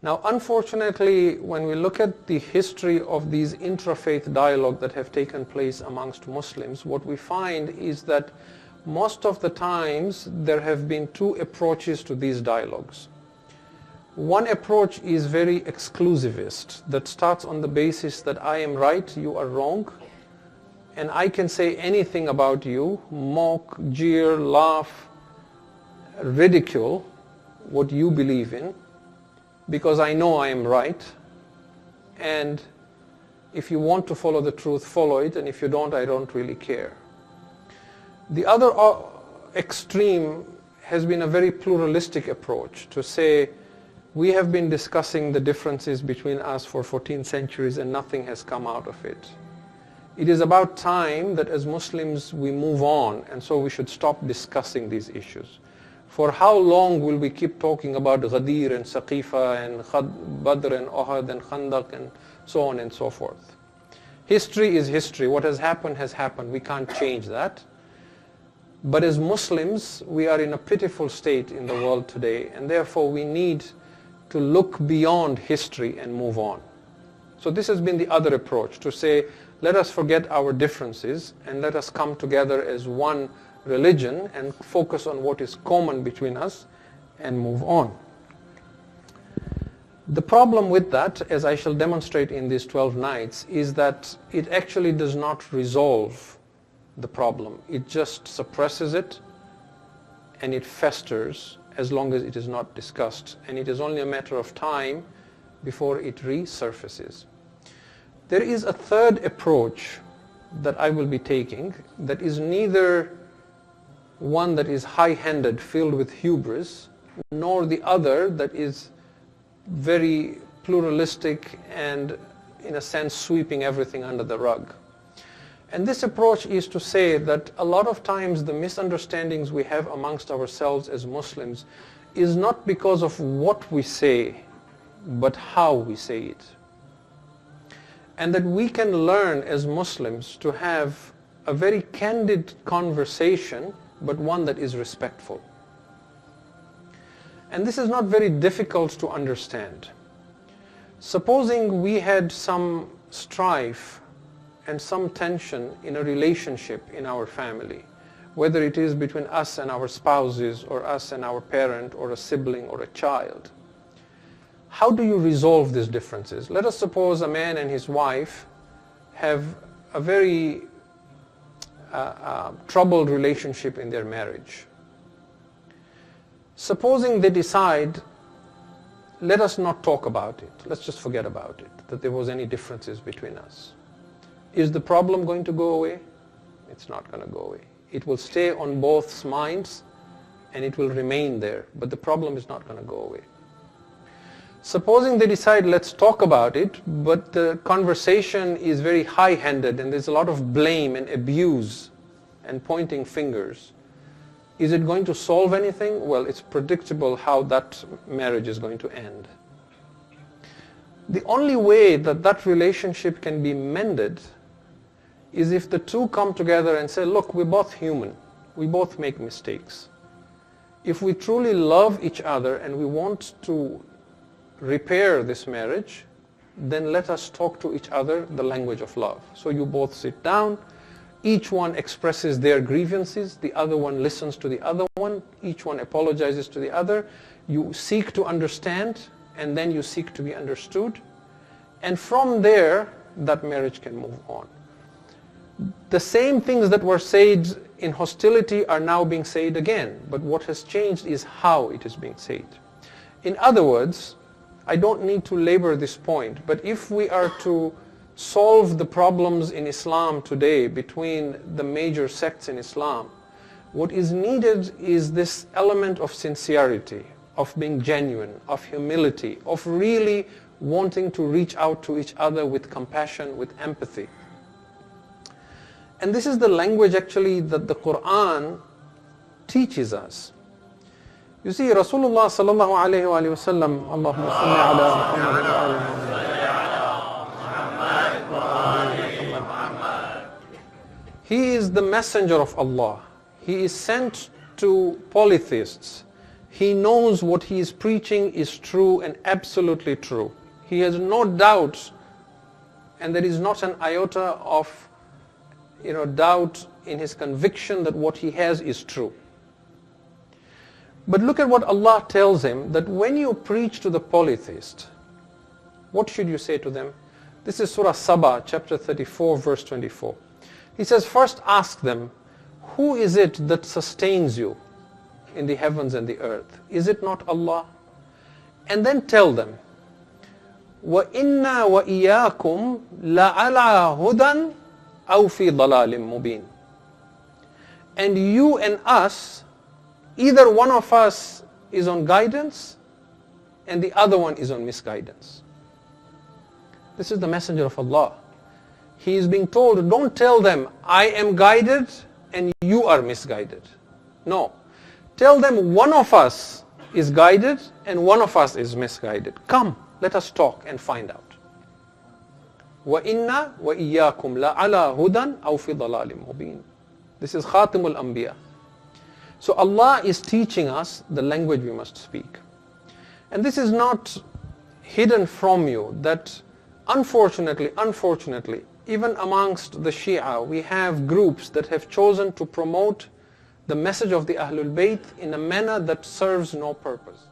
Now, unfortunately, when we look at the history of these intra-faith dialogue that have taken place amongst Muslims, what we find is that most of the times there have been two approaches to these dialogues. One approach is very exclusivist, that starts on the basis that I am right, you are wrong, and I can say anything about you, mock, jeer, laugh, ridicule what you believe in, because I know I am right, and if you want to follow the truth, follow it, and if you don't, I don't really care. The other extreme has been a very pluralistic approach, to say we have been discussing the differences between us for 14 centuries and nothing has come out of it. It is about time that as Muslims we move on, and so we should stop discussing these issues. For how long will we keep talking about Ghadir and Saqifa and Badr and Uhud and Khandaq and so on and so forth? History is history. What has happened. We can't change that. But as Muslims, we are in a pitiful state in the world today, and therefore we need to look beyond history and move on. So this has been the other approach, to say, let us forget our differences and let us come together as one religion and focus on what is common between us and move on. The problem with that, as I shall demonstrate in these 12 nights, is that it actually does not resolve the problem. It just suppresses it and it festers as long as it is not discussed, and it is only a matter of time before it resurfaces. There is a third approach that I will be taking that is neither one that is high-handed, filled with hubris, nor the other that is very pluralistic and, in a sense, sweeping everything under the rug. And this approach is to say that a lot of times the misunderstandings we have amongst ourselves as Muslims is not because of what we say, but how we say it. And that we can learn as Muslims to have a very candid conversation, but one that is respectful. And this is not very difficult to understand. Supposing we had some strife and some tension in a relationship in our family, whether it is between us and our spouses, or us and our parent, or a sibling, or a child. How do you resolve these differences? Let us suppose a man and his wife have a very troubled relationship in their marriage. Supposing they decide, let us not talk about it, let's just forget about it, that there was any differences between us. Is the problem going to go away? It's not going to go away. It will stay on both minds and it will remain there, but the problem is not going to go away. Supposing they decide, let's talk about it, but the conversation is very high-handed and there's a lot of blame and abuse and pointing fingers. Is it going to solve anything? Well, it's predictable how that marriage is going to end. The only way that that relationship can be mended is if the two come together and say, look, we're both human. We both make mistakes. If we truly love each other and we want to repair this marriage, then let us talk to each other the language of love. So you both sit down, each one expresses their grievances, the other one listens to the other one, each one apologizes to the other, you seek to understand, and then you seek to be understood, and from there, that marriage can move on. The same things that were said in hostility are now being said again, but what has changed is how it is being said. In other words, I don't need to labor this point, but if we are to solve the problems in Islam today between the major sects in Islam, what is needed is this element of sincerity, of being genuine, of humility, of really wanting to reach out to each other with compassion, with empathy. And this is the language actually that the Quran teaches us. You see, Rasulullah sallallahu alayhi wa sallam, Allahumma salli ala Muhammad wa ala Muhammad. He is the messenger of Allah. He is sent to polytheists. he knows what he is preaching is true and absolutely true. He has no doubts, and there is not an iota of doubt in his conviction that what he has is true. But look at what Allah tells him, that when you preach to the polytheist, what should you say to them? This is Surah Saba, chapter 34, verse 24. He says, first ask them, who is it that sustains you in the heavens and the earth? Is it not Allah? And then tell them, وَإِنَّا وَإِيَّاكُمْ لَعَلَىٰ هُدًى أَوْ فِي ضَلَالٍ مُبِينٍ. And you and us, either one of us is on guidance and the other one is on misguidance. This is the messenger of Allah. He is being told, don't tell them, I am guided and you are misguided. No. Tell them one of us is guided and one of us is misguided. Come, let us talk and find out. وَإِنَّا وَإِيَّاكُمْ لَعَلَىٰ هُدًى أَوْ فِي ضَلَالٍ مُبِينٍ. This is Khatimul Anbiya. So Allah is teaching us the language we must speak. And this is not hidden from you, that unfortunately, even amongst the Shia, we have groups that have chosen to promote the message of the Ahlul Bayt in a manner that serves no purpose.